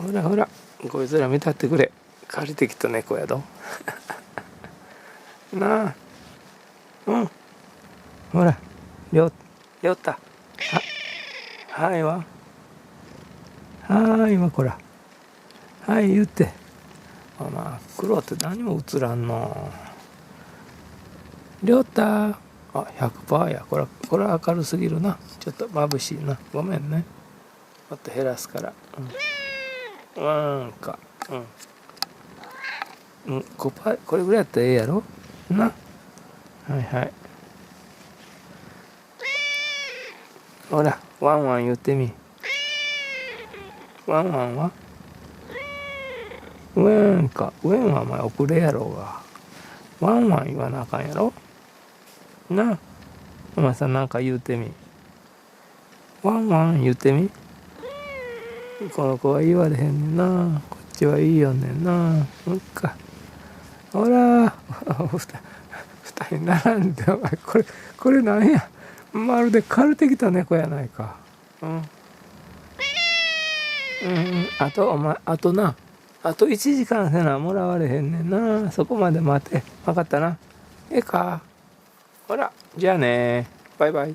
ほらほら、こいつら見たってくれ。借りてきた猫やど。なあ、うん。ほら、りょった。はいわ。はいわ、こら。はい、言って。まあ、黒って何も映らんの。りょった。100%や。これ明るすぎるな。ちょっと眩しいな。ごめんね。もっと減らすから。か。これぐらいやったらええやろな。はいはい。ほら、ワンワン言ってみ。ワンワンはウェンか。ウェンはお前遅れやろうが。ワンワン言わなあかんやろな。お前さんなんか言うてみ。ワンワン言うてみ。この子は言われへんねんな。こっちはいいよねんな。うんか。ほら、二人並んで、お前これなんや。まるで借りてきた猫やないか。あとな。あと1時間せなもらわれへんねんな。そこまで待て。分かったな。ええか。ほら、じゃあね。バイバイ。